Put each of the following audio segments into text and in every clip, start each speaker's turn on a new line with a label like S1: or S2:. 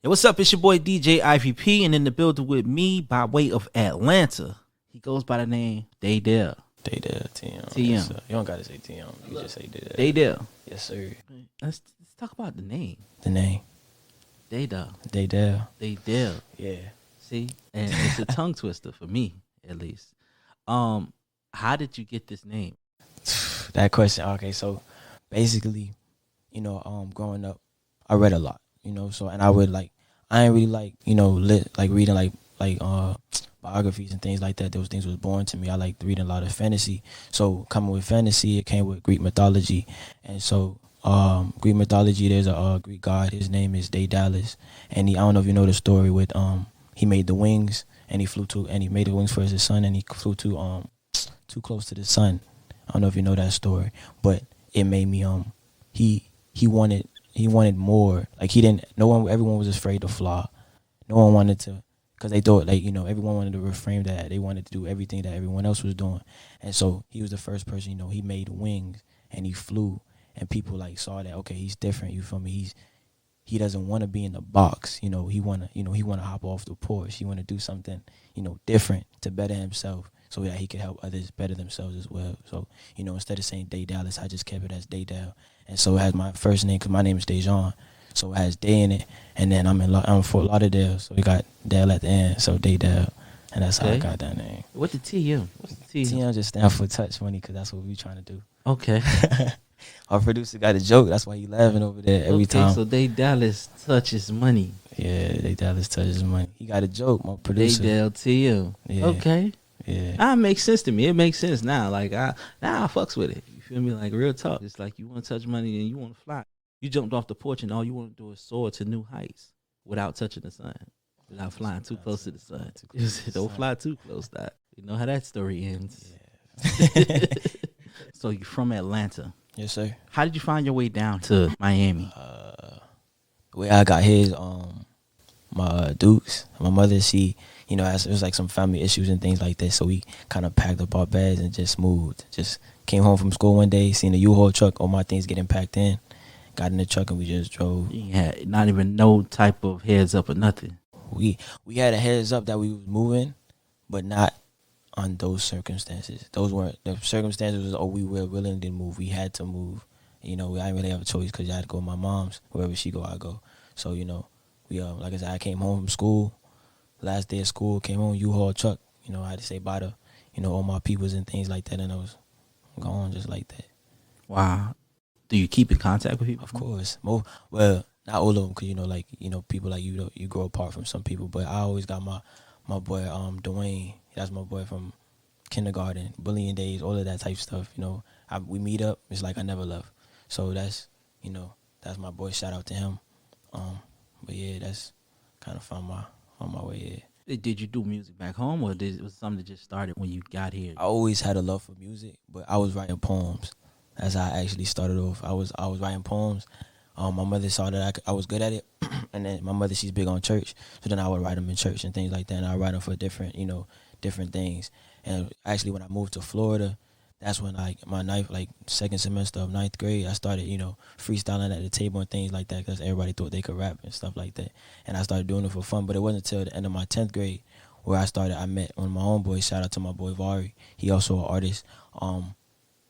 S1: Hey, what's up? It's your boy DJ IVP, and in the building with me by way of Atlanta, he goes by the name Dae Dal.
S2: Dae Dal TM.
S1: TM.
S2: Yes, you don't gotta say TM. You just say Dae Dal.
S1: Dae Dal.
S2: Yes, sir.
S1: Let's talk about the name.
S2: The name.
S1: Dae Dal.
S2: Dae Dal.
S1: Dae Dal.
S2: Yeah.
S1: See, and it's a tongue twister for me, at least. How did you get this name?
S2: That question. Okay, so basically, growing up, I read a lot. And I ain't really reading biographies and things like that. Those things was boring to me. I liked reading a lot of fantasy. So coming with fantasy, it came with Greek mythology. And so Greek mythology, there's a Greek god. His name is Daedalus. And I don't know if you know the story with he made the wings and he made the wings for his son and he flew too close to the sun. I don't know if you know that story, but it made me he wanted more. Like everyone was afraid to fly. No one wanted to, because they thought everyone wanted to reframe that. They wanted to do everything that everyone else was doing. And so he was the first person, he made wings and he flew and people saw that, okay, he's different, you feel me? He doesn't want to be in the box. He want to hop off the porch. He want to do something, different to better himself so that he could help others better themselves as well. So, instead of saying Daedalus, I just kept it as Dae Dal. And so it has my first name because my name is Dejan. So it has Day in it. And then I'm Fort Lauderdale. So we got Dale at the end. So Dae Dal. And that's how I got that name.
S1: What's the TM?
S2: TM just stands for touch money because that's what we trying to do.
S1: Okay.
S2: Our producer got a joke. That's why he laughing over there every time.
S1: So Daedalus touches money.
S2: Yeah, Daedalus touches money. He got a joke, my producer.
S1: Dae Dal TM.
S2: Yeah.
S1: Okay.
S2: Yeah.
S1: That makes sense to me. It makes sense now. I fucks with it. You feel me? Like real talk. It's like you want to touch money and you want to fly. You jumped off the porch and all you want to do is soar to new heights without touching the sun, without flying too close to the sun. Don't fly too close. That you know how that story ends. Yeah. So you're from Atlanta.
S2: Yes, sir.
S1: How did you find your way down to Miami?
S2: The way I got here is my Dukes. My mother, she, it was some family issues and things like that. So we kind of packed up our bags and just moved. Just came home from school one day, seen a U-Haul truck, all my things getting packed in. Got in the truck and we just drove.
S1: You had not even no type of heads up or nothing.
S2: We had a heads up that we was moving, but not on those circumstances. Those weren't the circumstances. We were willing to move. We had to move. I didn't really have a choice because I had to go with my mom's. Wherever she go, I go. So we like I said, I came home from school. Last day of school, came home, U-Haul truck. I had to say bye to all my peoples and things like that, and I was gone just like that.
S1: Wow. Do you keep in contact with people?
S2: Of course. Well, not all of them, because people like you grow apart from some people. But I always got my boy Dwayne. That's my boy from kindergarten, bullying days, all of that type of stuff. We meet up. It's like I never left. So that's my boy. Shout out to him. But yeah, that's kind of on my way here.
S1: Did you do music back home, or was it something that just started when you got here?
S2: I always had a love for music, but I was writing poems. That's how I actually started off. I was writing poems. My mother saw that I was good at it, and then my mother, she's big on church, so then I would write them in church and things like that. And I write them for different things. And actually, when I moved to Florida, that's when my second semester of 9th grade, I started freestyling at the table and things like that because everybody thought they could rap and stuff like that. And I started doing it for fun. But it wasn't until the end of my 10th grade where I met one of my homeboys. Shout out to my boy Vari. He also an artist.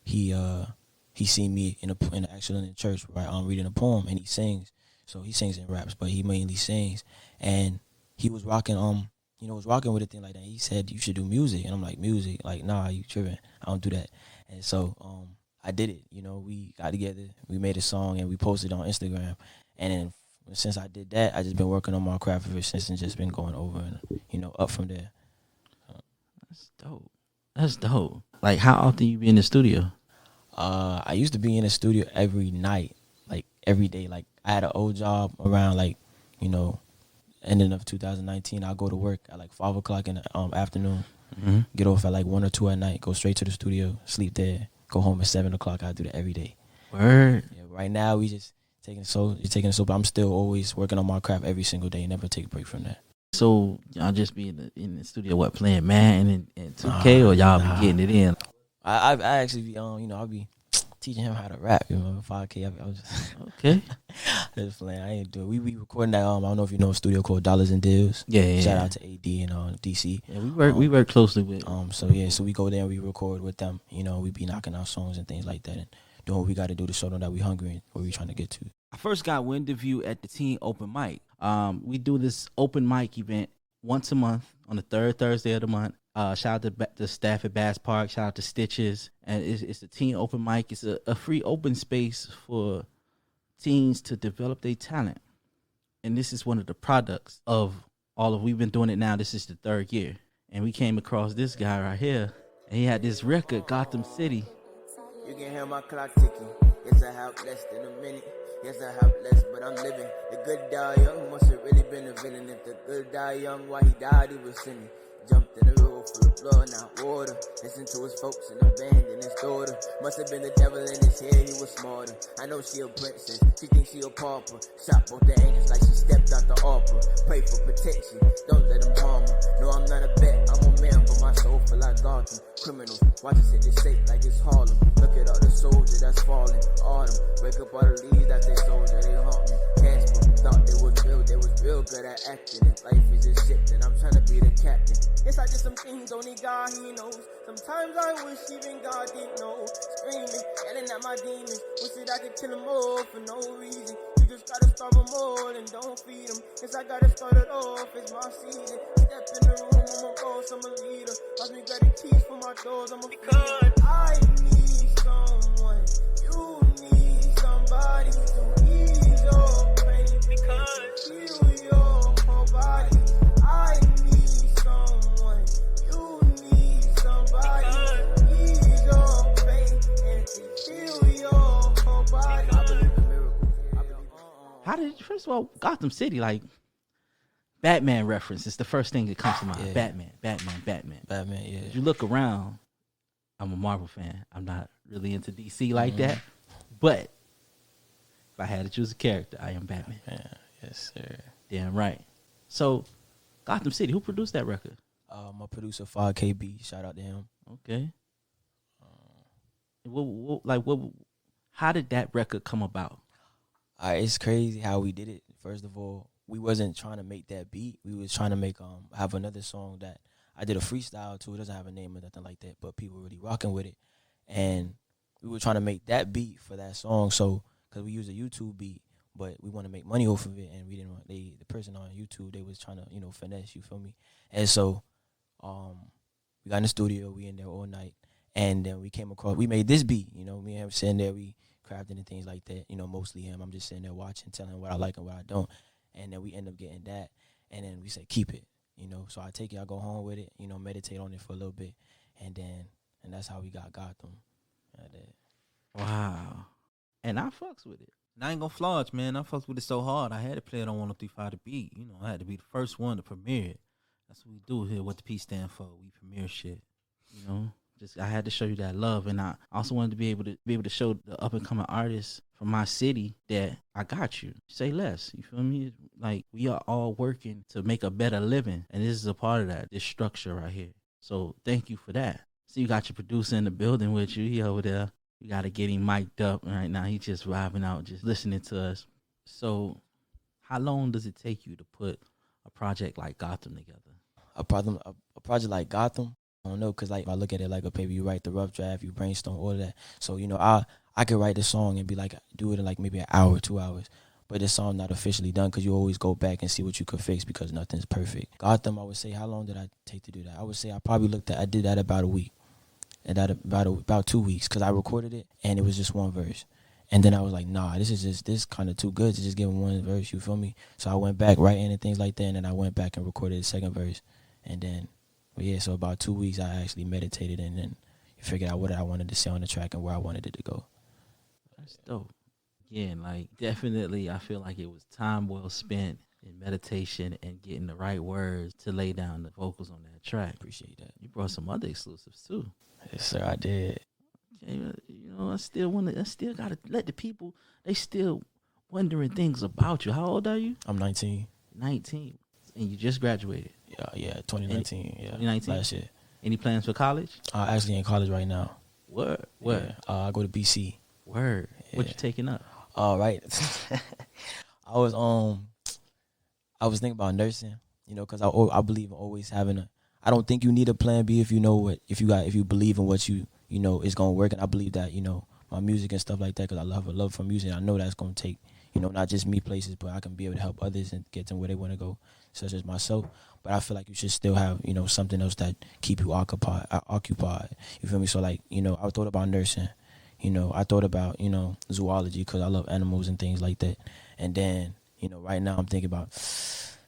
S2: He seen me in the church, right? Reading a poem, and he sings. So he sings and raps, but he mainly sings. And he was rocking with a thing like that. He said, you should do music. And I'm like, music? Like, nah, you tripping. I don't do that. And so I did it. We got together, we made a song, and we posted on Instagram. And then since I did that, I just been working on my craft ever since and just been going over and, up from there.
S1: That's dope. Like, how often you be in the studio?
S2: I used to be in the studio every night, like every day. Like I had an old job around ending of 2019. I'll go to work at 5 o'clock in the afternoon, get off at 1 or 2 at night, go straight to the studio, sleep there, go home at 7 o'clock. I do that every day.
S1: Word.
S2: Yeah, right now we just taking it slow, but I'm still always working on my craft every single day, never take a break from that.
S1: So y'all just be in the studio, playing Madden and 2K, or y'all be getting it in?
S2: I actually be I'll be teaching him how to rap. You know, 5K. I was just
S1: Okay.
S2: just playing. I ain't doing. We recording that. I don't know if you know a studio called Dollars and Deals.
S1: Yeah.
S2: Shout out to AD and DC.
S1: Yeah, we work closely with.
S2: So we go there and we record with them. You know, we be knocking out songs and things like that and doing what we got to do to show them that we hungry and where we trying to get to.
S1: I first got wind of you at the teen open mic. We do this open mic event once a month on the third Thursday of the month. Shout out to the staff at Bass Park. Shout out to Stitches. And it's a teen open mic. It's a free open space for teens to develop their talent. And this is one of the products of all of, we've been doing it now. This is the third year. And we came across this guy right here. And he had this record, Gotham City.
S3: You can hear my clock ticking. Yes, I have less than a minute. Yes, I have less, but I'm living. The good die young must have really been a villain. If the good die young, why he died, he was sinning. Jumped in the river full of blood, not water. Listen to his folks and abandon his daughter. Must have been the devil in his head, he was smarter. I know she a princess, she thinks she a pauper. Shot both the angels like she stepped out the altar. Pray for protection, don't let them harm her. No, I'm not a bet, I'm a man, but my soul feel like Gotham. Criminals, watch us hit the safe like it's Harlem. Look at all the soldiers that's falling. Autumn, wake up all the leaves that they soldier, they haunt me. Casper, thought they was real good at acting. And life is just shifting, I'm trying to be the captain. Yes, I did some things only God, he knows. Sometimes I wish even God didn't know. Screaming, yelling at my demons. Wish that I could kill them all for no reason. You just gotta starve them all and don't feed them. Yes, I gotta start it off, it's my season. Step in the room, I'm a boss, I'm a leader. Watch me grab the keys for my doors, I'm a because I need someone. You need somebody to ease your pain. Because heal your whole body. I need someone. You need somebody to ease your pain and to heal your whole body. I believe in miracles.
S1: How did, first of all, Gotham City, like, Batman reference. It's the first thing that comes to mind.
S2: Yeah.
S1: Batman.
S2: Yeah.
S1: If you look around, I'm a Marvel fan. I'm not really into DC like that. But if I had to choose a character, I am Batman.
S2: Yeah. Yes, sir.
S1: Damn right. So, Gotham City, who produced that record?
S2: My producer 5KB, shout out to him.
S1: Okay. How did that record come about?
S2: It's crazy how we did it. First of all, we wasn't trying to make that beat. We was trying to make have another song that I did a freestyle to. It doesn't have a name or nothing like that, but people really rocking with it. And we were trying to make that beat for that song. So, because we use a YouTube beat, but we want to make money off of it, and we didn't want the person on YouTube, they was trying to finesse, you feel me? And so, we got in the studio, we in there all night, and then we came across, we made this beat, me and him sitting there, we crafted and things like that, mostly him. I'm just sitting there watching, telling him what I like and what I don't, and then we end up getting that, and then we said keep it, So I take it, I go home with it, meditate on it for a little bit, and that's how we got Gotham.
S1: Wow. And I fucks with it. And I ain't gonna flaunt, man. I fucks with it so hard. I had to play it on 103.5 The Beat. I had to be the first one to premiere it. That's what we do here. What the P stand for? We premiere shit. I had to show you that love, and I also wanted to be able to show the up and coming artists from my city that I got you. Say less. You feel me? Like, we are all working to make a better living, and this is a part of that. This structure right here. So thank you for that. So you got your producer in the building with you. He over there. We got to get him mic'd up right now. He's just vibing out, just listening to us. So how long does it take you to put a project like Gotham together?
S2: A project like Gotham, I don't know, because like, if I look at it like a paper, you write the rough draft, you brainstorm, all of that. So, I could write the song and be like, do it in like maybe an hour, 2 hours. But the song not officially done because you always go back and see what you could fix because nothing's perfect. Gotham, I would say, how long did I take to do that? I would say I did that about a week. And that about 2 weeks because I recorded it and it was just one verse. And then I was like, nah, this kind of too good to just give him one verse, you feel me? So I went back writing and things like that, and then I went back and recorded the second verse. And then, so about 2 weeks I actually meditated and then figured out what I wanted to say on the track and where I wanted it to go.
S1: That's dope. Again, like, definitely I feel like it was time well spent in meditation and getting the right words to lay down the vocals on that track.
S2: Appreciate that.
S1: You brought some other exclusives too.
S2: Yes, sir, I did.
S1: Okay, I still gotta let the people, they still wondering things about you. How old are you?
S2: I'm 19.
S1: 19. And you just graduated?
S2: Yeah, 2019.
S1: 2019?
S2: Last year.
S1: Any plans for college?
S2: Actually in college right now.
S1: Where?
S2: Yeah, I go to BC.
S1: Word. What
S2: Yeah.
S1: you taking up?
S2: All right. I was thinking about nursing, you know, because I believe in always having a. I don't think you need a plan B if you know what if you believe in what you know is gonna work, and I believe that, you know, my music and stuff like that, because I have a love for music. I know that's gonna take, you know, not just me places, but I can be able to help others and get them where they want to go, such as myself. But I feel like you should still have, you know, something else that keep you occupied. You feel me? So like, you know, I thought about nursing. You know, I thought about, you know, zoology because I love animals and things like that. And then, you know, right now I'm thinking about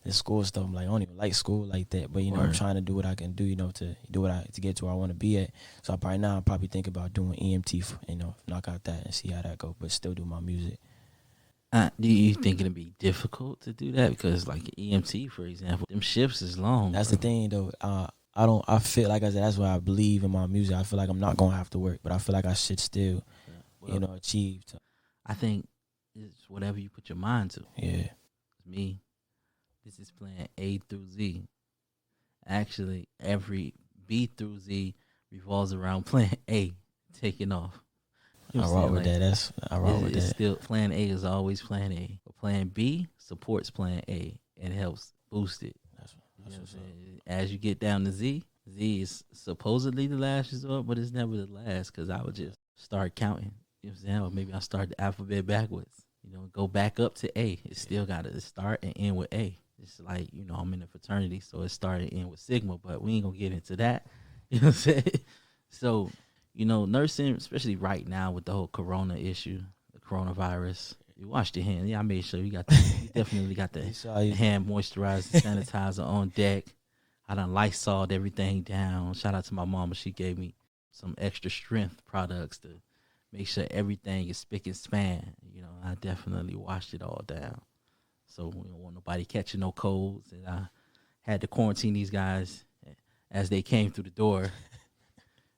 S2: the school stuff. I'm like, I don't even like school like that. But, you know, I'm trying to do what I can do, you know, to get to where I want to be at. So I'm probably think about doing EMT, you know, knock out that and see how that go, but still do my music.
S1: Do you think it'd be difficult to do that? Because like EMT, for example, them shifts is long.
S2: That's
S1: bro.
S2: the thing, though. I feel like I said, that's why I believe in my music. I feel like I'm not going to have to work, but I feel like I should still,
S1: Well,
S2: you know, achieve.
S1: I think it's whatever you put your mind to.
S2: Yeah.
S1: Me, this is plan A through Z. Actually, every B through Z revolves around plan A taking off. You know
S2: I
S1: what I'm
S2: rock with
S1: saying?
S2: that. I rock with
S1: It's
S2: that.
S1: still plan A is always plan A. But plan B supports plan A and helps boost it.
S2: That's
S1: You know what I'm
S2: what's up.
S1: saying? As you get down to Z, Z is supposedly the last resort, but it's never the last because I would just start counting. You know what I'm saying? Or maybe I'll start the alphabet backwards. You know, go back up to A. It still got to start and end with A. It's like, you know, I'm in a fraternity, so it started and end with Sigma, but we ain't going to get into that. You know what I'm saying? So, you know, nursing, especially right now with the whole corona issue, the coronavirus, you washed your hands. Yeah, I made sure you definitely got the hand moisturizer, sanitizer on deck. I done Lysoled everything down. Shout out to my mama. She gave me some extra strength products to make sure everything is spick and span. You know, I definitely washed it all down. So we don't want nobody catching no colds. And I had to quarantine these guys as they came through the door.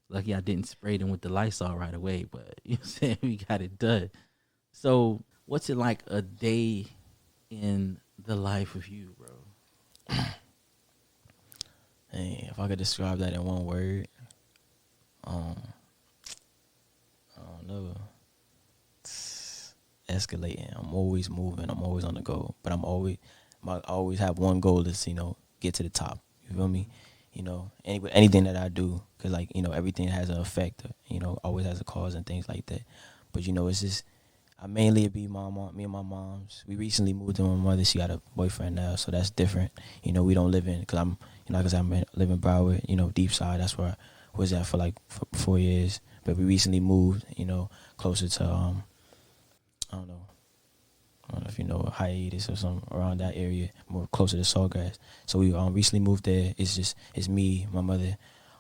S1: Lucky I didn't spray them with the Lysol right away, but you know what I'm saying? We got it done. So what's it like a day in the life of you, bro?
S2: Hey, if I could describe that in one word, I don't know. It's escalating. I'm always moving. I'm always on the go. But I always have one goal is, you know, get to the top. You feel me? You know, anything that I do, because, like, you know, everything has an effect. You know, always has a cause and things like that. But, you know, it's just, I mainly be me and my mom's. We recently moved to my mother. She got a boyfriend now, so that's different. You know, we don't live in, because I'm, you know, like I said, I live in Broward, you know, deep side. That's where I was at for like 4 years. But we recently moved, you know, closer to, I don't know if you know, Hiatus or something around that area, more closer to Sawgrass. So we recently moved there. It's me, my mother,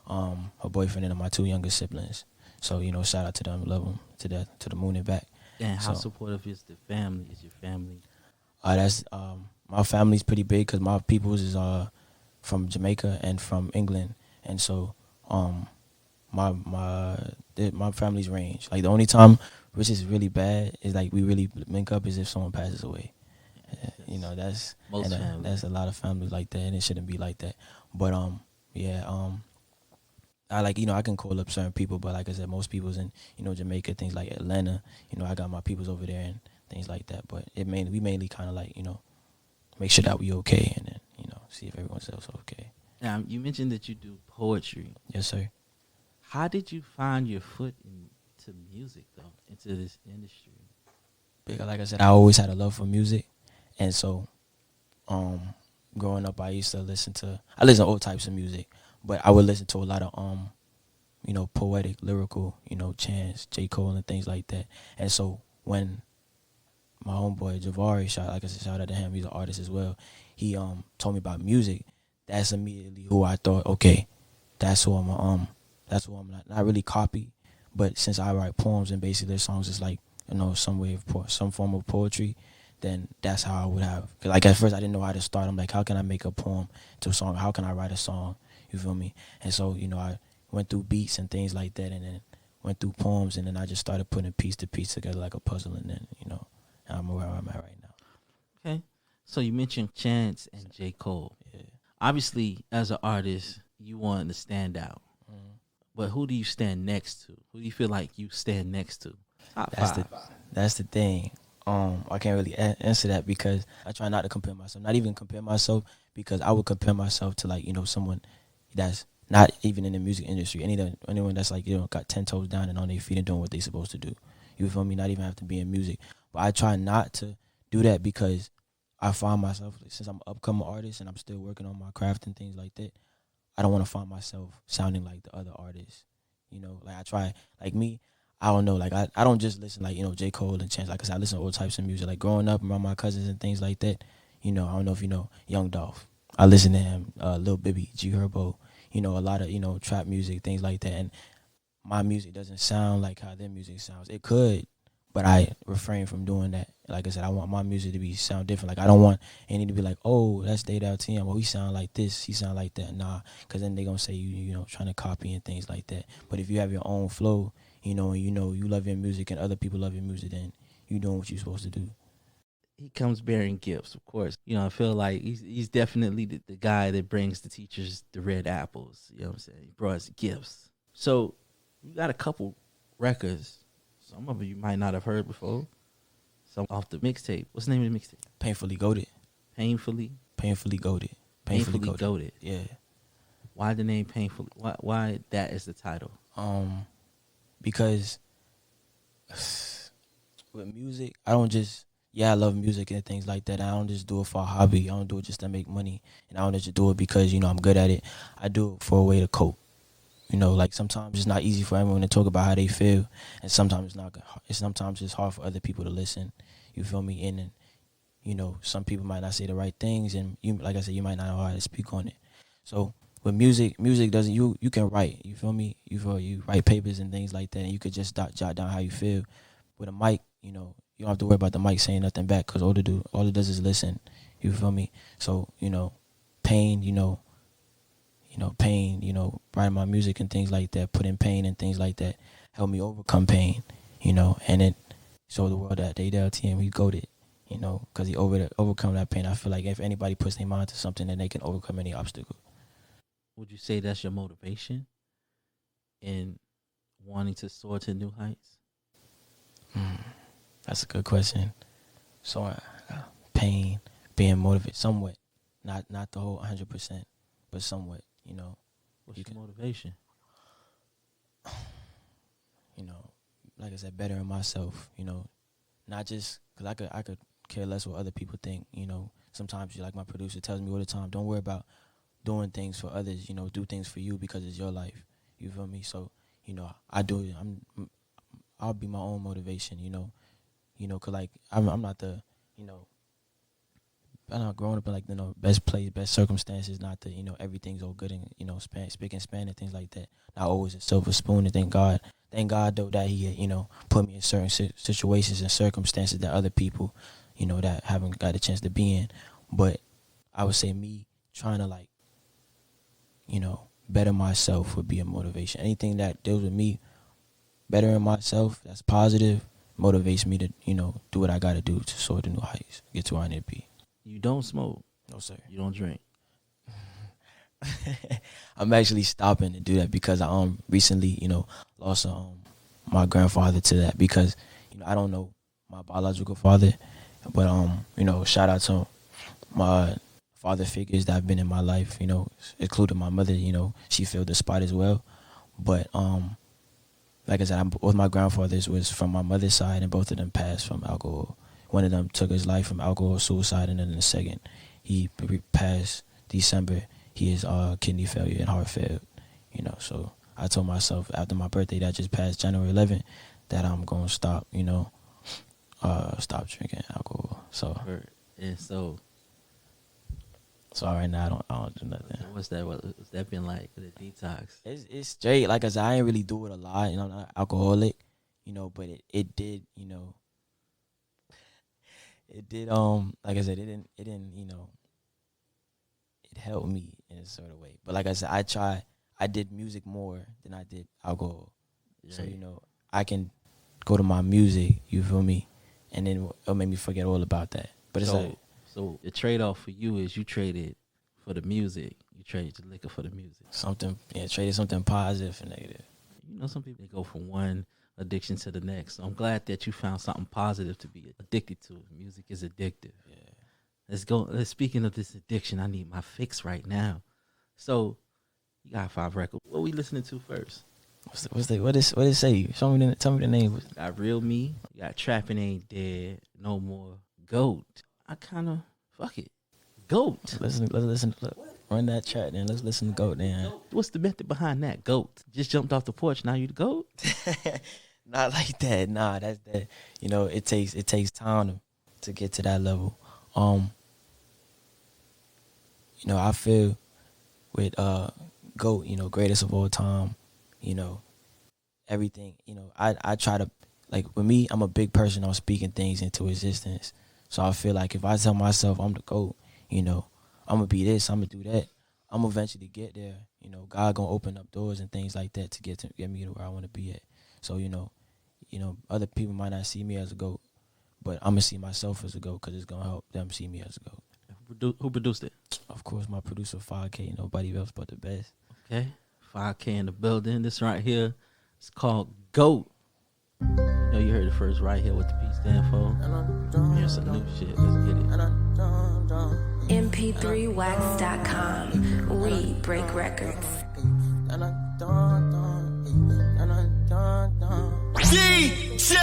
S2: her boyfriend, and my 2 younger siblings. So, you know, shout out to them, love them to death, to the moon and back.
S1: And how supportive is the family? Is your family?
S2: That's my family's pretty big because my peoples is from Jamaica and from England, and so my family's range. Like the only time which is really bad is like we really link up is if someone passes away. You know, that's
S1: most families.
S2: That's a lot of families like that, and it shouldn't be like that. But I like, you know, I can call up certain people, but like I said, most people's in, you know, Jamaica, things like Atlanta. You know, I got my peoples over there and things like that. But we mainly kind of like, you know, make sure that we okay, and then, you know, see if everyone else okay.
S1: Now, you mentioned that you do poetry.
S2: Yes, sir.
S1: How did you find your foot into music, though, into this industry?
S2: Because like I said, I always had a love for music, and so growing up, I listen to all types of music, but I would listen to a lot of you know, poetic, lyrical, you know, Chance, J. Cole, and things like that. And so when my homeboy Javari, shout out to him, he's an artist as well, he told me about music, that's immediately who I thought, okay, that's who I'm not really copy, but since I write poems and basically their songs is like, you know, some form of poetry, then that's how I would have. Cause like at first I didn't know how to start. I'm like, how can I make a poem to a song? How can I write a song? You feel me? And so, you know, I went through beats and things like that, and then went through poems, and then I just started putting piece to piece together like a puzzle, and then, you know, I'm where I'm at right now.
S1: Okay. So you mentioned Chance and J. Cole.
S2: Yeah.
S1: Obviously, as an artist, you want to stand out.
S2: Mm-hmm.
S1: But who do you stand next to? Who do you feel like you stand next to? Top
S2: That's
S1: five.
S2: that's the thing. I can't really answer that because I try not to compare myself. Not even compare myself because I would compare myself to like someone that's not even in the music industry. Anyone that's like got 10 toes down and on their feet and doing what they supposed to do. You feel me? Not even have to be in music. But I try not to do that because I find myself since I'm an upcoming artist and I'm still working on my craft and things like that. I don't want to find myself sounding like the other artists. Like I try, like me, I don't know, like I don't just listen like, J. Cole and Chance, like I said, I listen to all types of music. Like growing up around my cousins and things like that, I don't know if you know Young Dolph. I listen to him, Lil Bibby, G Herbo, a lot of, trap music, things like that. And my music doesn't sound like how their music sounds. It could, but I refrain from doing that. Like I said, I want my music to sound different. Like I don't want any to be like, oh, that's Dae Dal TM. Well, he sound like this, he sound like that. Nah, because then they gonna say you trying to copy and things like that. But if you have your own flow, and you love your music and other people love your music, then you doing what you're supposed to do.
S1: He comes bearing gifts, of course. I feel like he's definitely the guy that brings the teachers the red apples. You know what I'm saying? He brought us gifts. So you got a couple records. Some of them you might not have heard before. Some off the mixtape. What's the name of the mixtape?
S2: Painfully Goated.
S1: Painfully
S2: Goated.
S1: Painfully Goated.
S2: Yeah.
S1: Why the name Painfully? Why that is the title?
S2: Because with music, I don't just I love music and things like that. I don't just do it for a hobby. I don't do it just to make money, and I don't just do it because I'm good at it. I do it for a way to cope. Like sometimes it's not easy for everyone to talk about how they feel, and sometimes it's not. Sometimes it's hard for other people to listen. You feel me? And then, some people might not say the right things, and like I said, you might not know how to speak on it. So with music doesn't. You can write. You feel me? You write papers and things like that, and you could just jot down how you feel. With a mic, you don't have to worry about the mic saying nothing back because all it does is listen. You feel me? So pain. Pain, writing my music and things like that, putting pain and things like that, help me overcome pain, and it showed the world that Dae Dal TM, he goated, because he overcome that pain. I feel like if anybody puts their mind to something, then they can overcome any obstacle.
S1: Would you say that's your motivation in wanting to soar to new heights?
S2: That's a good question. So, pain, being motivated, somewhat, not the whole 100%, but somewhat.
S1: What's your motivation?
S2: Like I said, bettering myself. Not just because I could care less what other people think. Sometimes like my producer tells me all the time, don't worry about doing things for others. Do things for you because it's your life. You feel me? So I do it. I'll be my own motivation. Cause like I'm not the I'm not growing up in like best place, best circumstances. Not that everything's all good and speaking Spanish and things like that. Not always a silver spoon. And thank God though that he put me in certain situations and circumstances that other people that haven't got a chance to be in. But I would say me trying to like better myself would be a motivation. Anything that deals with me bettering myself that's positive motivates me to do what I got to do to soar to new heights, get to where I need to be.
S1: You don't smoke.
S2: No, sir.
S1: You don't drink.
S2: I'm actually stopping to do that because I recently, lost my grandfather to that because, I don't know my biological father, but shout out to my father figures that have been in my life, including my mother, she filled the spot as well. But like I said, both my grandfathers was from my mother's side and both of them passed from alcohol. One of them took his life from alcohol suicide, and then the second, he passed December. He is kidney failure and heart failure. So I told myself after my birthday that just passed January 11th that I'm gonna stop. Stop drinking alcohol. So
S1: and so
S2: right now I don't do nothing.
S1: What's that been like for the detox?
S2: It's straight. Like I said, I ain't really do it a lot. I'm not alcoholic. But it did. It did, like I said, it didn't, it helped me in a sort of way. But like I said, I did music more than I did alcohol. Yeah. So, I can go to my music, you feel me? And then it'll make me forget all about that. But it's
S1: so the trade-off for you is you traded for the music. You traded the liquor for the music.
S2: Traded something positive for negative.
S1: Some people, they go from one addiction to the next. So I'm glad that you found something positive to be addicted to. Music is addictive. Yeah. Let's go. Speaking of this addiction, I need my fix right now. So you got 5 records. What we listening to first?
S2: What it say? Tell me the name.
S1: Got Real Me. You got Trapping Ain't Dead No More. Goat. I kind of fuck it. Goat.
S2: Let's listen. Run that track then. Let's listen to Goat then.
S1: What's the method behind that? Goat. Just jumped off the porch. Now you the goat?
S2: Not like that. Nah, that's that. You know, it takes time to get to that level. You know, I feel with GOAT, you know, greatest of all time, you know, everything, you know, I try to, like, with me, I'm a big person on speaking things into existence. So I feel like if I tell myself I'm the GOAT, you know, I'm going to be this, I'm going to do that, I'm going to eventually get there. You know, God going to open up doors and things like that to get me to where I want to be at. So, you know, other people might not see me as a GOAT, but I'm going to see myself as a GOAT because it's going to help them see me as a GOAT.
S1: Who produced it?
S2: Of course, my producer, 5K, nobody else but the best.
S1: Okay, 5K in the building. This right here, it's called GOAT. You know, you heard it first right here. What the P stand for? Here's some new shit. Let's get it.
S4: MP3wax.com. We break records.
S3: DJ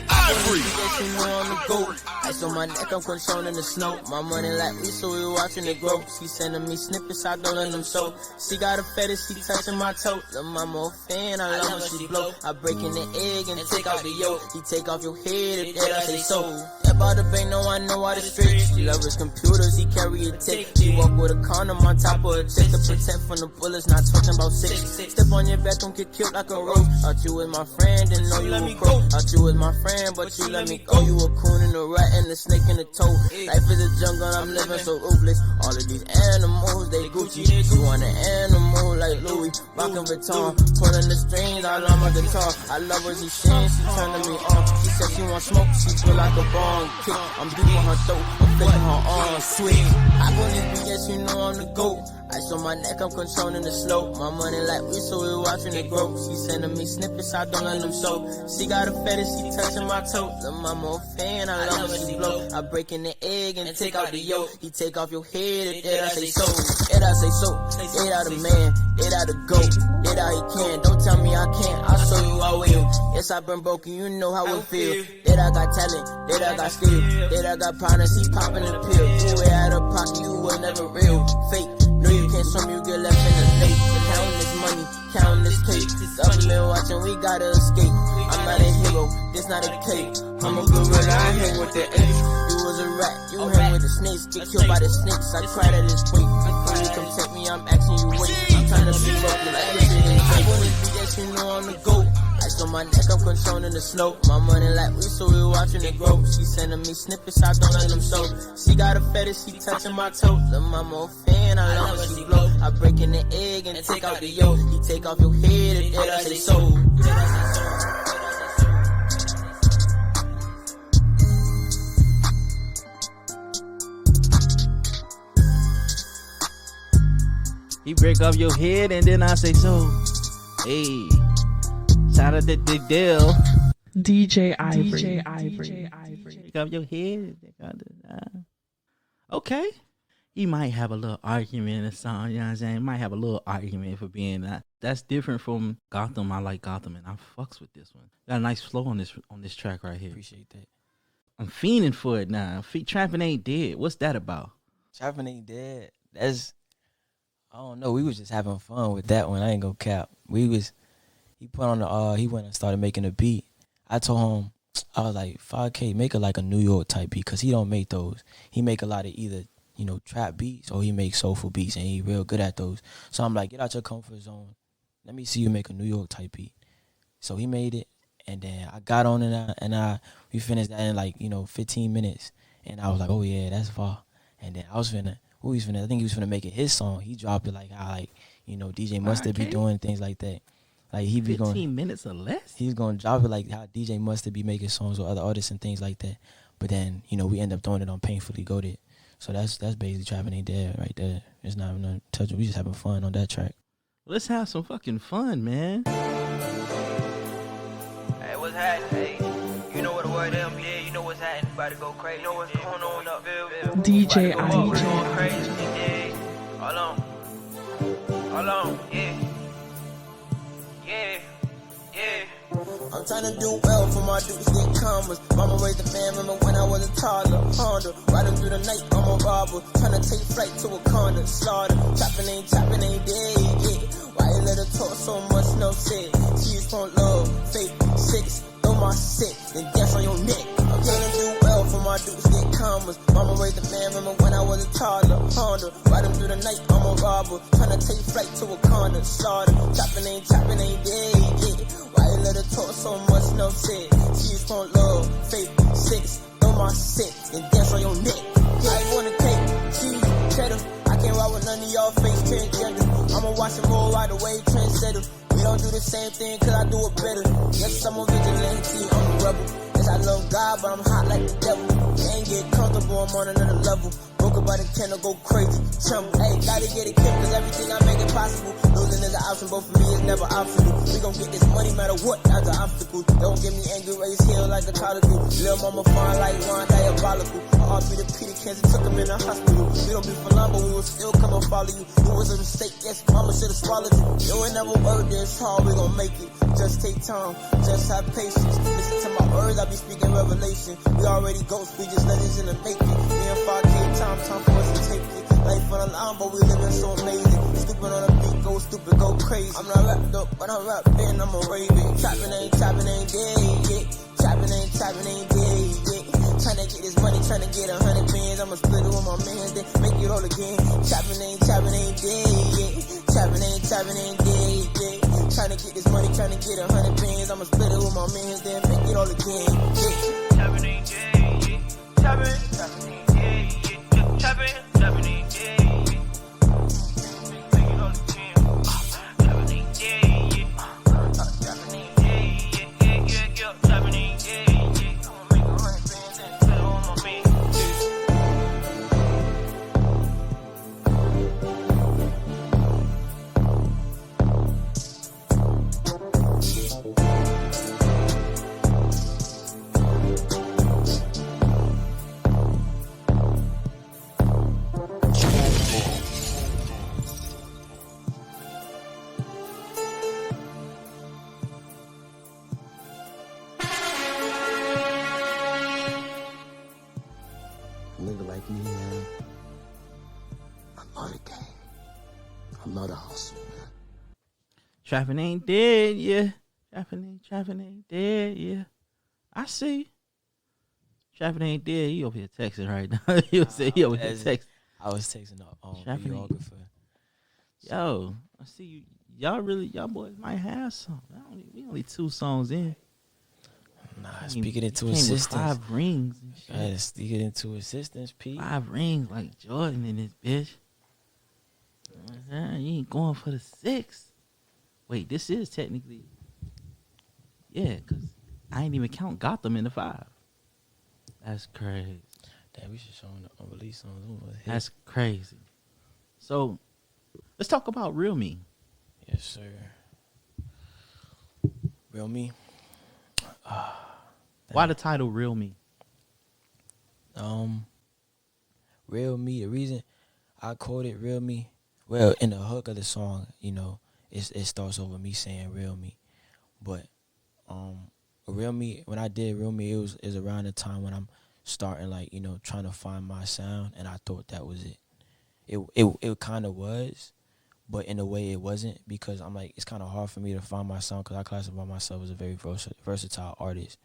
S3: Ivory. You know I'm the GOAT. Ice on my neck, I'm controlling the snow. My money like me, so we watching it grow. She sending me snippets, I don't let them show. She got a fetish, she touching my toe. The mama a fan, I love when she blow. I break in the egg and take out the yolk. He take off your head, if that I say so. About the bank, no, I know how to stretch. She love his computers, he carry a tick. He walk with a condom on top of a chick to protect from the bullets, not talking about 6. Step on your back, don't get killed like a roach. Thought you was my friend, didn't know you were crow. Thought you was my friend, but you let me go. You a coon and a rat and a snake and a toad. Life is a jungle, I'm living so ruthless. All of these animals, they Gucci. You want an animal like Louis, rockin' Vuitton, pulling the strings all on my guitar. I love what she saying, she turning me on. She said she want smoke, she feel like a bomb kick. I'm deep on her throat, I'm flicking her arm, sweet. I go this BS, you know I'm the GOAT. Ice on my neck, I'm controlling the slope. My money like we, so we watching it grow. She sending me snippets, I don't let them show. She got a fetish, she touching my toe. The mama a fan, I love when she blow. I break in the egg and take out the yolk. He take off your head, if that I say so. That I say so. It out a man, it out a goat. It out he can, don't tell me I can't. I'll show you I will. Yes, I've been broken, you know how it feel. That I got talent, that I got skill. That I got partners, he popping the pill. You way out of pocket, you was never real. Fake. No, you can't swim, you get left in the lake. Counting this money, counting this cake. Government watching, we gotta escape. I'm not a hero, this not a cake. I'm a gorilla, I hang with the apes. You was a rat, you hang with the snakes. Get killed by the snakes, I cried at his weight. Before you come take me, I'm asking you wait. I'm trying to be broken like everything is fake. I wanna be that, you know I'm the GOAT. Ice on my neck, I'm controlling the slope. My money like we, so we watching it grow. She sending me snippets, I don't let them show. She got a fetish, she touching my toe. The mama a fan, I love when she blow. I break in the egg and take out the yolk. He take off your head, if that I say so.
S1: He break off your head and then I say so. Hey, shout out to Dae Dal.
S5: DJ Ivory.
S1: Break off your head. Okay. He might have a little argument or something, you know what I'm saying? He might have a little argument for being that. That's different from Gotham. I like Gotham and I fucks with this one. Got a nice flow on this track right here.
S2: Appreciate that.
S1: I'm fiending for it now. Trapping Ain't Dead. What's that about?
S2: Trapping Ain't Dead. That's, I don't know. We was just having fun with that one. I ain't gonna cap. He put on the, he went and started making a beat. I told him, I was like, 5K, make it like a New York type beat, because he don't make those. He make a lot of either, you know, trap beats or he makes soulful beats, and he real good at those. So I'm like, get out your comfort zone. Let me see you make a New York type beat. So he made it, and then I got on and we finished that in like, you know, 15 minutes. And I was like, oh yeah, that's far. And then I think he was finna make it his song. He dropped it like how, like, you know, DJ Mustard be doing things like that. Like he be
S1: 15 minutes or less?
S2: He's gonna drop it like how DJ Mustard be making songs with other artists and things like that. But then, you know, we end up throwing it on Painfully Goated. So that's basically Trapping Ain't Dead right there. It's not even touching. We just having fun on that track.
S1: Let's have some fucking fun, man.
S3: what's happening. Hey, you know what the word them, yeah, you know what's happening. About to go crazy. You know what's going on up here.
S5: DJ
S3: Going
S5: Ivy.
S3: crazy, yeah. Hold on, yeah. I'm tryna do well for my dudes get commas. Mama raised a fan, remember when I was a toddler. Honda, riding through the night, I'm a robber. Tryna take flight to Wakanda, slaughter. Chopping ain't dead, yeah. Why you let her talk so much, no shit? She's from love, fake, six, throw my shit, then dance on your neck. I'm tryna do well for my dudes get commas. Mama raised a fan, remember when I was a toddler. Honda, riding through the night, I'm a robber. Tryna take flight to Wakanda, slaughter. Chopping ain't dead, yeah. Why you let her talk so much, no shit? She's from love, fake, six, throw my shit, then dance on your neck. I ain't wanna cake, cheese, cheddar. I can't ride with none of y'all face transgender. I'ma watch them all right away, trendsetter. We don't do the same thing, cause I do it better. Yes, I'm a vigilante, I'm a rebel. Yes, I love God, but I'm hot like the devil. Ain't get comfortable, I'm on another level. Broke about a 10 or go crazy, tremble. Hey, gotta get it kicked, cause everything I make it possible. Losing is an option, but for me it's never optional. We gon' get this money, matter what, that's an obstacle. Don't get me angry, raise hell like a toddler do. Lil' mama fine like one, diabolical. RP to Peter, cancer took him in the hospital. We don't be for long, but we will still come and follow you. It was a mistake, yes, mama should've swallowed you. You ain't never worked this hard, we gon' make it. Just take time, just have patience. Listen to my words, I be speaking revelation. We already ghosts, we just legends in the making. Me and 5K time for us to take it. Life on the line, but we living so amazing. Stupid on the beat, go stupid, go crazy. I'm not wrapped up, but I'm rapping, I'm a raving. Trapping ain't dead, yeah. Trapping ain't dead, yeah. Tryna get this money, tryna get 100 bands. I'ma split it with my man, then make it all again. Trapping ain't dead, yeah. Trapping ain't dead, yeah. Tryna get this money, tryna get 100 bands. I'ma split it with my man, then make it all again, yeah. Trapping ain't dead, yeah. Trapping ain't dead, yeah. Trapping ain't dead, yeah. Make it all again. Trapping ain't dead, yeah. Trapping ain't dead, yeah. Trapping ain't dead, yeah. I'ma make 100 bands and split it on my man.
S6: Nigga like me, man. I love the game. I love the hustle, man.
S1: Trapping ain't dead, yeah. Trapping ain't dead, yeah. I see. Trapping ain't dead. He over here texting right now. He over here texting.
S2: I was texting up
S1: Trapping
S2: videographer.
S1: Yo, I see you. Y'all boys might have some. We only 2 songs in.
S2: Nah, speak it into
S1: Came with
S2: assistance.
S1: 5 rings and shit.
S2: Gotta speak it into assistance, Pete.
S1: 5 rings like Jordan in this bitch. You know what I'm saying? You ain't going for the 6. Wait, this is technically. Yeah, because I ain't even count Gotham in the 5. That's crazy.
S2: Damn, we should show them the unreleased songs.
S1: That's crazy. So, let's talk about Real Me.
S2: Yes, sir. Real Me.
S1: Why the title Real Me?
S2: Real Me. The reason I quoted Real Me, well, in the hook of the song, you know, it starts over me saying Real Me, but Real Me. When I did Real Me, it was around the time when I'm starting, like, you know, trying to find my sound, and I thought that was it. It kind of was, but in a way it wasn't, because I'm like, it's kind of hard for me to find my sound, because I classify myself as a very versatile artist.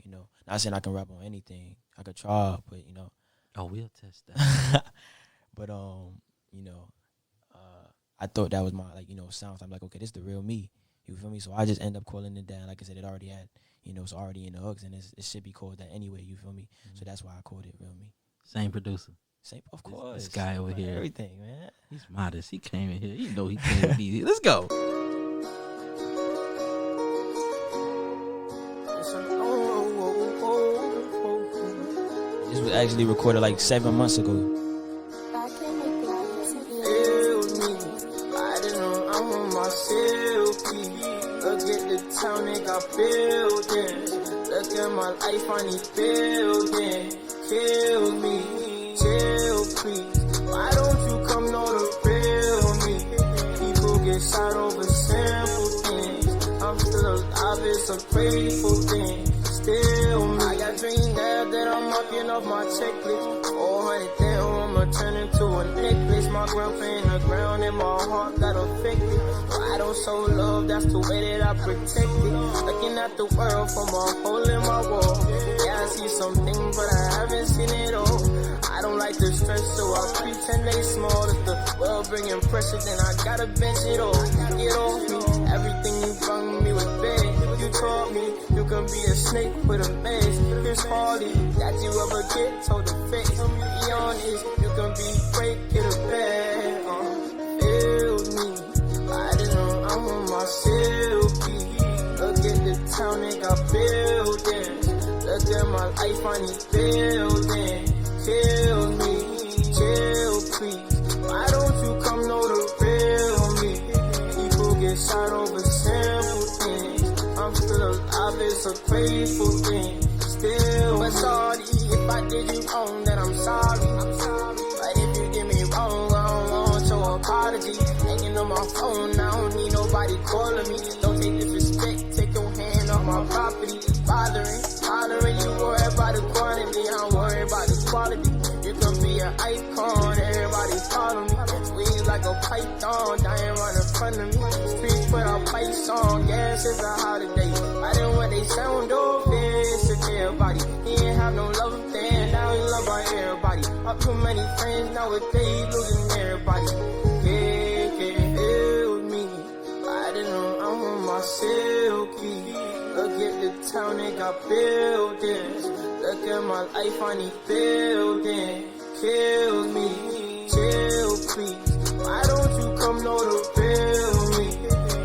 S2: You know, not saying I can rap on anything. I could try, but, you know.
S1: Oh, we'll test that.
S2: But you know, I thought that was my, like, you know, sound. So I'm like, okay, this is the real me. You feel me? So I just end up calling it that. Like I said, it already had, you know, it's already in the hooks, and it should be called that anyway. You feel me? Mm-hmm. So that's why I called it Real Me.
S1: Same producer.
S2: Same, of course.
S1: This guy over here.
S2: Everything, man.
S1: He's modest. He came in here. You know he came in here. Let's go.
S2: This was actually recorded like 7 months ago.
S3: at the town, they got buildings. Look at my life, I need building. Kill me, chill please. Why don't you come know the real me? People get shot over simple things. I'm still alive, it's a grateful thing. Still me. I got dreams now that I'm marking off my checklist. 400 down, I'ma turn into a necklace. My grandpa in the ground and my heart got affected. I don't show love, that's the way that I protect it. Looking at the world from a hole in my wall. Yeah, I see some things, but I haven't seen it all. I don't like the stress, so I pretend they small. If the world bringing pressure, then I gotta bench it off. Get off me, everything you brought me was bad. You taught me you can be a snake with a mask. It's hardy that you ever get told to face. Be honest, you can be great, get a bad. Feel me, I don't know, I'm on my silky. Look at the town, they got buildings. Look at my life, I need building. Kill me, chill please. Why don't you come know the real me? People get shot over simple things. I'm still alive, it's a grateful thing. Still, but sorry, if I did you wrong, then I'm sorry. But if you did me wrong, I don't want your apology. Hanging on my phone, I don't need nobody calling me. Don't take disrespect, take your hand off my property. Bothering you, worry about the quantity, I don't worry about the quality. You can be an icon, everybody follow me. Squeeze like a python, dying right in front of me. Streets put our pipes on, gas is a holiday. I didn't what they sound off, this to everybody. He ain't have no love then, now he love by everybody. Up too many friends, nowadays losing everybody. Yeah, feel me. I didn't know I'm on my silky. Look at the town, they got buildings. Look at my life, I need building. Kill me, chill please. Why don't you come know the real me?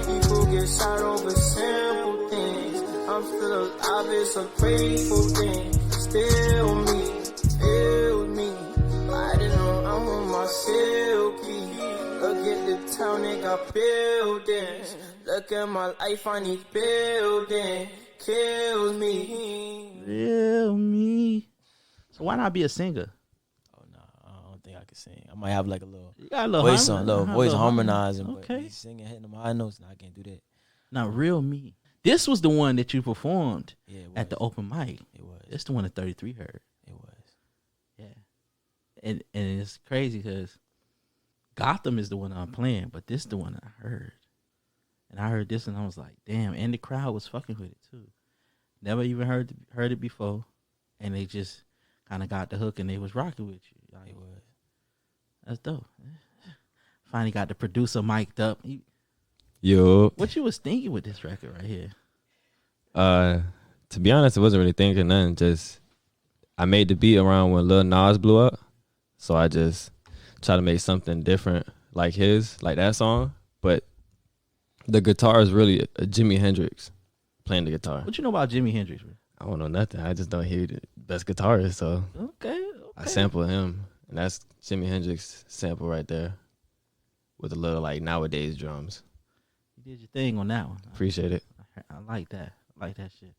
S3: People get shot over simple things. I'm still alive, it's a grateful thing. Still me, feel me. I didn't know I'm on my silky. Look at the town, they got buildings. Look at my life, I need building. Kill me.
S1: Real me. So why not be a singer?
S2: Oh no, I don't think I can sing. I might have like a little
S1: You got a little
S2: voice on, little voice harmonizing,
S1: Okay.
S2: but me singing, hitting them high notes, no, I can't do that.
S1: Now, real me. This was the one that you performed
S2: Yeah, it was.
S1: at the open mic.
S2: It was.
S1: It's the one that 33 heard.
S2: It was.
S1: Yeah. And it's crazy because Gotham is the one I'm playing, but this is the one I heard. And I heard this and I was like, damn. And the crowd was fucking with it too. Never even heard it before. And they just kind of got the hook and they was rocking with you. Like,
S2: It was.
S1: that's dope. Finally got the producer mic'd up.
S7: Yo,
S1: What you was thinking with this record right here?
S7: to be honest, I wasn't really thinking nothing. Just I made the beat around when Lil Nas blew up, so I just tried to make something different like his, like that song. But the guitar is really a Jimi Hendrix playing the guitar.
S1: What you know about Jimi Hendrix, bro?
S7: I don't know nothing. I just don't hear the best guitarist, so
S1: Okay.
S7: I sample him, and that's Jimi Hendrix sample right there with a little like nowadays drums.
S1: You did your thing on that one.
S7: Appreciate it.
S1: I like that. I like that shit.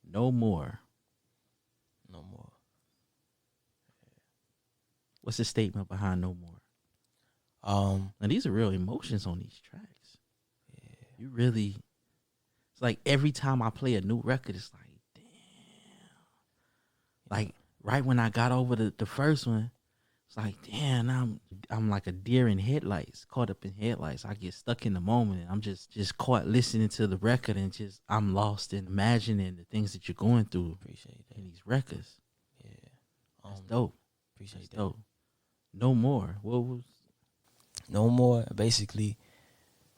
S1: No More.
S2: No more.
S1: What's the statement behind No More? And these are real emotions on these tracks. Yeah. You really, it's like every time I play a new record, it's like, damn. Like right when I got over the first one, it's like, damn, I'm like a deer in headlights, caught up in headlights. I get stuck in the moment. I'm just caught listening to the record and just I'm lost in imagining the things that you're going through.
S2: Appreciate that.
S1: In these records.
S2: Yeah.
S1: That's dope.
S2: Appreciate
S1: That's
S2: that.
S1: dope. No More. What was?
S2: No more, basically,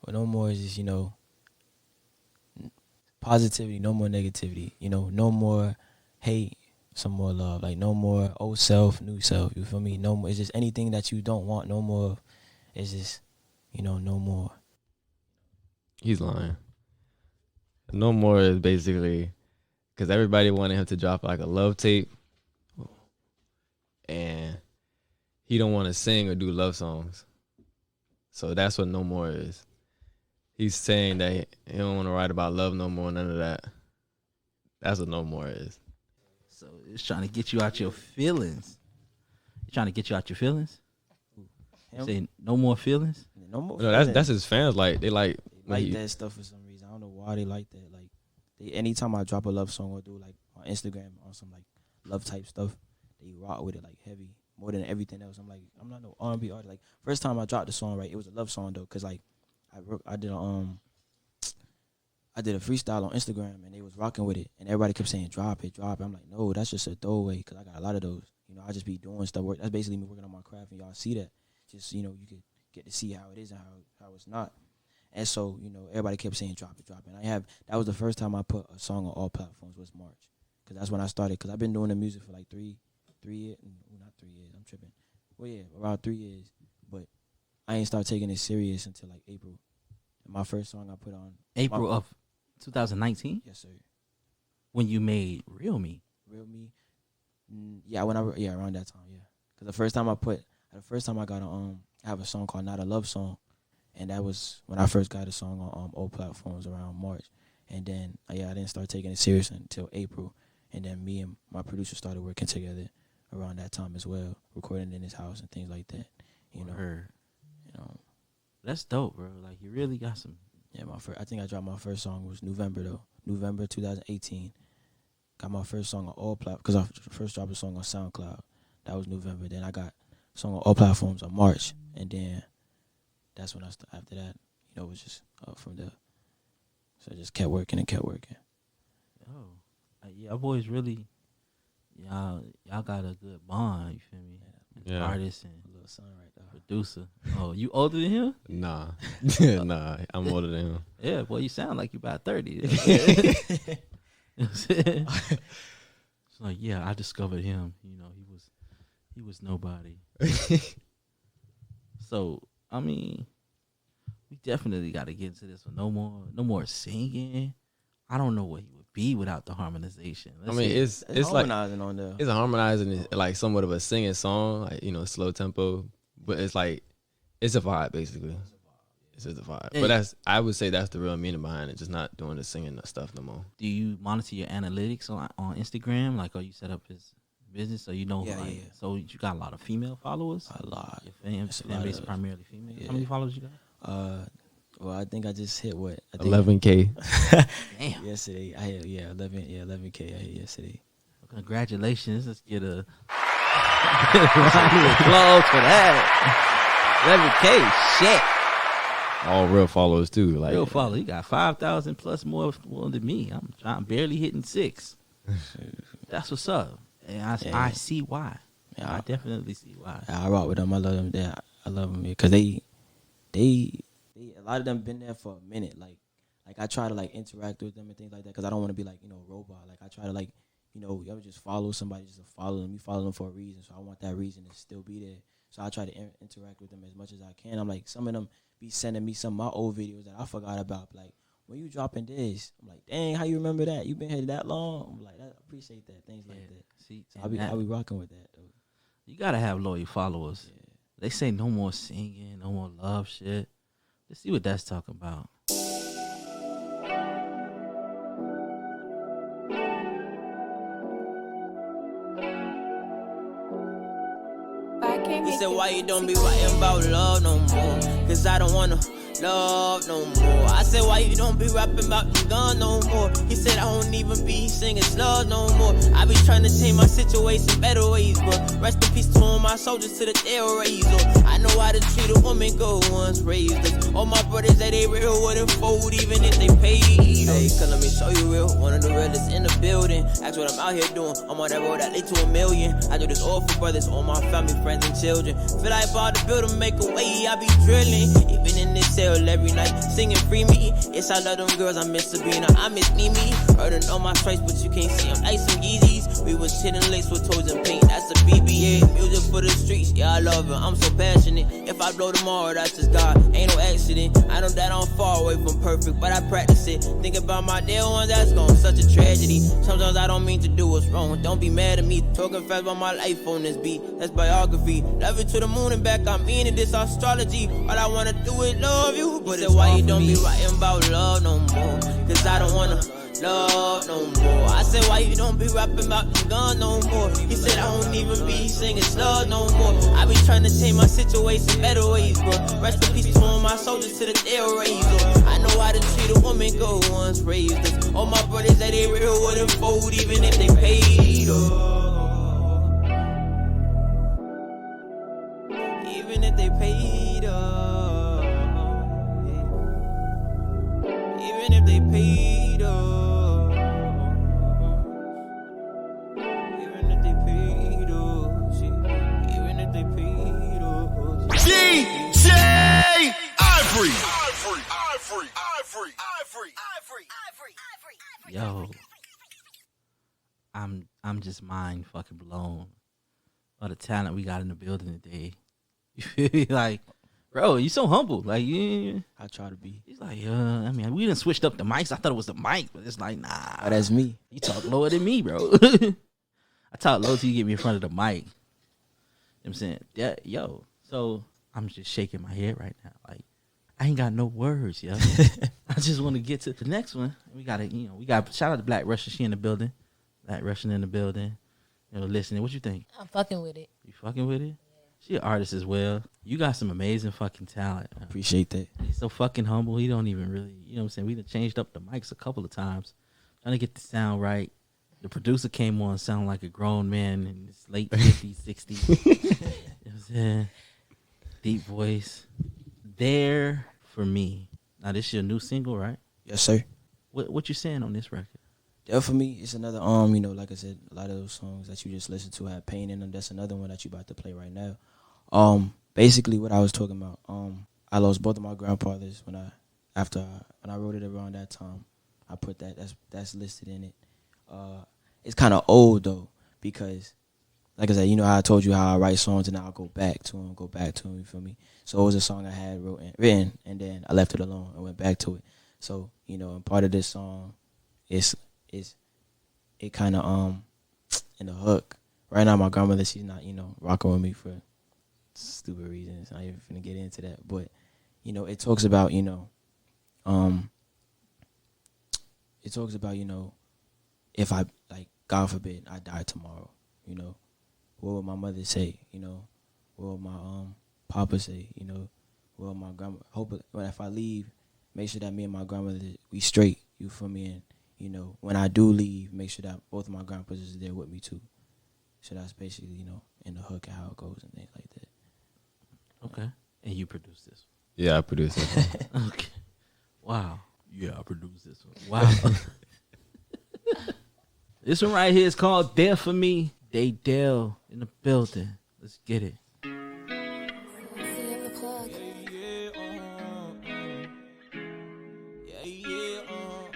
S2: what No More is just, positivity, no more negativity, no more hate, some more love, like no more old self, new self, you feel me? No more, it's just anything that you don't want no more of, it's just, no more.
S7: He's lying. No More is basically because everybody wanted him to drop like a love tape, and he don't want to sing or do love songs. So that's what No More is. he's saying that he don't want to write about love no more, none of that. That's what no more is.
S1: So it's trying to get you out your feelings. You trying to get you out your feelings? You say no more feelings?
S2: No more.
S7: No, that's his fans. Like they like
S2: that stuff for some reason. I don't know why they like that. Like anytime I drop a love song or do like on Instagram on some like love type stuff, they rock with it like heavy more than everything else. I'm like, I'm not no R&B artist. Like first time I dropped the song, right, it was a love song though, cause like I did a freestyle on Instagram and they was rocking with it and everybody kept saying drop it. I'm like, no, that's just a throwaway, cause I got a lot of those. You know, I just be doing stuff. That's basically me working on my craft, and y'all see that. Just, you know, you could get to see how it is and how it's not. And so, you know, everybody kept saying drop it. And that was the first time I put a song on all platforms was March. Because that's when I started. Because I've been doing the music for like 3 years. Well, not 3 years. I'm tripping. Well, yeah, around 3 years. But I ain't start taking it serious until like April. And my first song I put on.
S1: April of 2019?
S2: Yes, sir.
S1: When you made Real Me.
S2: Real Me? Yeah, around that time, yeah. Because the first time I got I have a song called Not a Love Song, and that was when I first got a song on all platforms around March. And then, I didn't start taking it serious until April. And then me and my producer started working together around that time as well, recording in his house and things like that. You know,
S1: that's dope, bro. Like you really got some.
S2: Yeah, I think I dropped my first song was November 2018. Got my first song on all platforms because I first dropped a song on SoundCloud. That was November. Then I got a song on all platforms on March, and then that's when after that, you know, it was just up from there. So I just kept working.
S1: Oh, yeah, boys really, y'all got a good bond. You feel me?
S7: Yeah.
S1: Artist and
S2: A little son right there.
S1: producer. Oh, you older than him?
S7: Nah, I'm older than him.
S1: Yeah, boy, you sound like you about 30. You know what I'm saying? It's like, yeah, I discovered him. You know, he was nobody. So, I mean, we definitely got to get into this one. No more singing. I don't know what he would be without the harmonization.
S7: It's
S2: harmonizing
S7: like
S2: on there.
S7: it's a harmonizing, it's like somewhat of a singing song, like, you know, slow tempo, but it's like it's a vibe basically. It's just a vibe.
S1: Hey.
S7: But I would say that's the real meaning behind it, just not doing the singing stuff no more.
S1: Do you monitor your analytics on Instagram? Like, are you set up his business so you know?
S2: Yeah.
S1: So you got a lot of female followers.
S2: A lot.
S1: Your fan base is primarily female. Yeah. How many followers you got?
S2: Well, I think I just hit
S7: 11K.
S1: Damn.
S2: Yesterday. I hit 11K. I hit yesterday.
S1: Well, congratulations. Let's get a round of applause for that. 11K. Shit.
S7: All real followers too. Like
S1: Real follow. He got 5,000 plus more than me. I'm barely hitting 6. That's what's up. And I see why. Yeah, I definitely see why.
S2: I rock with them. I love them. Yeah, I love them because they a lot of them been there for a minute. Like I try to like interact with them and things like that because I don't want to be like, you know, robot. Like I try to like, you know, you ever just follow somebody just to follow them. You follow them for a reason, so I want that reason to still be there. So I try to interact with them as much as I can. I'm like, some of them be sending me some of my old videos that I forgot about. Like, when you dropping this? I'm like, dang, how you remember that? You been here that long? I'm like, I appreciate that. Things like that.
S1: See,
S2: so I be rocking with that, though.
S1: You gotta have loyal followers.
S2: Yeah.
S1: They say no more singing, no more love shit. Let's see what that's talking about.
S3: He said, why you don't be writing about love no more? Cause I don't wanna love no more. I said, why you don't be rapping about the gun no more? He said, I don't even be singing love no more. I be trying to change my situation better ways, but rest in peace to all my soldiers to the tail razor. I know how to treat a woman good once raised us. All my brothers that they real wouldn't fold even if they paid. Hey, cause let me show you real, one of the realest in the building. That's what I'm out here doing. I'm on that road that lead to $1 million. I do this all for brothers, all my family, friends, and children. Feel like about to build and make a way, I be drilling. Even in this cell every night, singing free me. Yes, I love them girls, I miss Sabrina, I miss Mimi. Hurting on my stripes, but you can't see them like some Yeezys. We was hitting lace with toes and paint, that's a BBA. Music for the streets, yeah, I love it, I'm so passionate. If I might blow tomorrow, that's just God. Ain't no accident. I know that I'm far away from perfect, but I practice it. Think about my dear ones, that's gone such a tragedy. Sometimes I don't mean to do what's wrong. Don't be mad at me. Talking fast about my life on this beat. That's biography. Love it to the moon and back. I mean it, this astrology. All I wanna do is love you. But it's why you don't be writing about love no more. Cause I don't wanna love no more. I said, why you don't be rapping about the gun no more? He said, I don't even be singing slug no more. I be trying to change my situation better ways, bro. Rest in peace to all my soldiers to the day raised. I know how to treat a woman good once raised us. All my brothers that they real wouldn't fold even if they paid up. Even if they paid up. Even if they paid up.
S8: DJ Ivory.
S1: Yo, I'm just mind fucking blown by the talent we got in the building today. You feel me? Like, bro, you so humble. Like, yeah.
S2: I try to be.
S1: He's like, I mean, we done switched up the mics. I thought it was the mic, but it's like, nah.
S2: Oh, that's me.
S1: You talk lower than me, bro. I talk low till you get me in front of the mic. You know what I'm saying? Yeah, yo. So I'm just shaking my head right now. Like, I ain't got no words, yo. I just want to get to the next one. We got to, shout out to Black Russian. She in the building. Black Russian in the building. You know, listening. What you think?
S9: I'm fucking with it.
S1: You fucking with it? Yeah. She an artist as well. You got some amazing fucking talent.
S2: Appreciate that.
S1: He's so fucking humble. He don't even really, you know what I'm saying? We done changed up the mics a couple of times. Trying to get the sound right. The producer came on sounding like a grown man in his late 50s, 60s. You know what I'm saying? Deep voice. There for me. Now, this is your new single, right?
S2: Yes, sir.
S1: What you saying on this record?
S2: There for me, it's another, you know, like I said, a lot of those songs that you just listened to have pain in them. That's another one that you about to play right now. Basically what I was talking about, I lost both of my grandfathers when I wrote it around that time. I put that's listed in it. It's kind of old though, because like I said, you know how I told you how I write songs and I'll go back to them, you feel me? So it was a song I had written, and then I left it alone and went back to it. So, you know, and part of this song is it kind of in the hook. Right now my grandmother, she's not, you know, rocking with me for stupid reasons. I ain't even finna get into that. But, you know, it talks about, you know, if I, like, God forbid, I die tomorrow, you know, what would my mother say, you know? What would my papa say, you know? What would my grandma, if I leave, make sure that me and my grandmother, we straight, you feel me? And, you know, when I do leave, make sure that both of my grandpas is there with me too. So that's basically, you know, in the hook and how it goes and things like that.
S1: Okay. And you produced this one?
S7: Yeah, I produced it.
S1: Okay. Wow. Yeah, I produced this one. Wow. This one right here is called There For Me. Dae Dal in the building. Let's get it.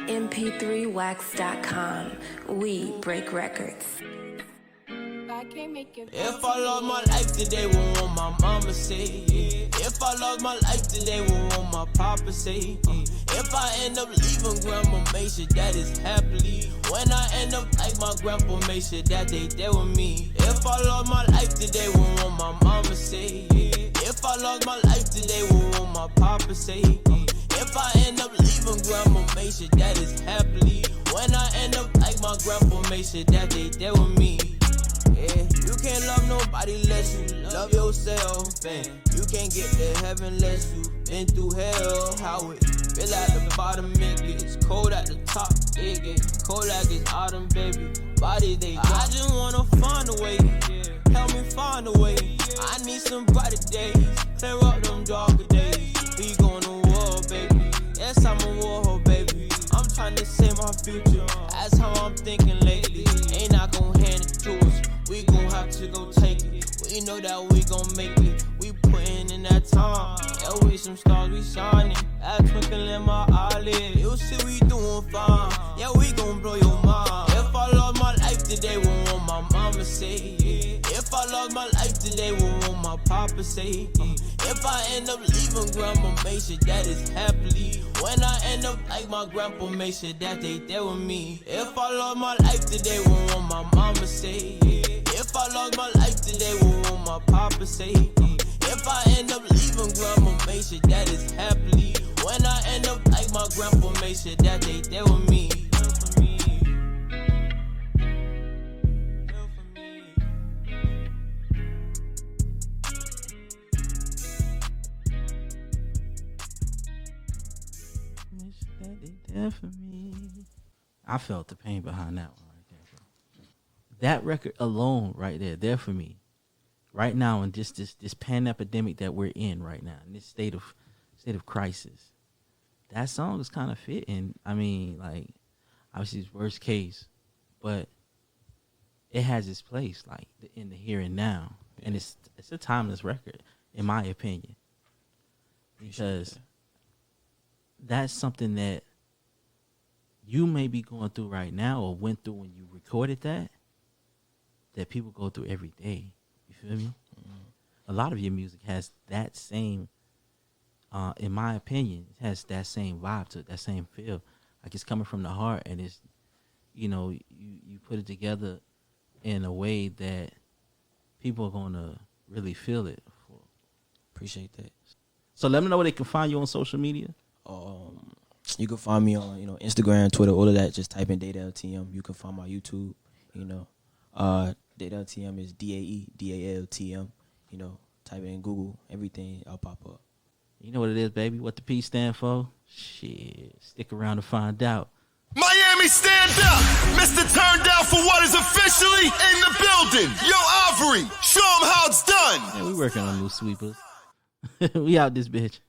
S4: MP3wax.com. We break records.
S3: If I lost my life today, what will my mama say? If I lost my life today, what will my papa say? If I end up leaving grandma, make sure that is happily. When I end up like my grandpa, make sure that they there with me. If I lost my life today, what will my mama say? If I lost my life today, what will my papa say? If I end up leaving grandma, make sure that is happily. When I end up like my grandpa, make sure that they there with me. Yeah, you can't love nobody unless you love yourself. And you can't get to heaven unless you been through hell. How it feel at the bottom, it gets cold at the top. It gets cold like it's autumn, baby. Body they I just wanna find a way. Help me find a way. I need some brighter days. Clear up them darker days. We going to war, baby. Yes, I'm a war, baby. I'm trying to save my future. That's how I'm thinking lately. Ain't not gonna hand it to us. We gon' have to go take it. We know that we gon' make it. We puttin' in that time. Yeah, we some stars, we shining. That twinkle in my eyelid. You see we doing fine. Yeah, we gon' blow your mind. If I lost my life today, what will my mama say? Yeah. If I lost my life today, what will my papa say? If I end up leaving grandma, make sure that is happily. When I end up like my grandpa, make sure that they there with me. If I lost my life today, what will my mama say? If I lost my life today, what will my papa say? If I end up leaving grandma, make sure that is happily. When I end up like my grandpa, make sure that they there with me.
S1: For me, I felt the pain behind that one right there. That record alone, right there for me, right now, in just this pan-epidemic that we're in right now, in this state of crisis. That song is kind of fitting. I mean, like, obviously it's worst case, but it has its place, like in the here and now, and it's a timeless record, in my opinion, because that's something that you may be going through right now or went through when you recorded that people go through every day. You feel me? Mm-hmm. A lot of your music has that same, in my opinion, it has that same vibe to it, that same feel. Like it's coming from the heart, and it's, you know, you put it together in a way that people are going to really feel it.
S2: Appreciate that.
S1: So let me know where they can find you on social media.
S2: You can find me on, Instagram, Twitter, all of that. Just type in Dae Dal TM. You can find my YouTube, Dae Dal TM is DAEDALTM. Type in Google, everything, I'll pop up.
S1: You know what it is, baby? What the P stand for? Shit, stick around to find out.
S8: Miami, stand up! Mr. Turned Down for what is officially in the building. Yo, Ivory, show him how it's done.
S1: Yeah, we working on new sweepers. We out this bitch.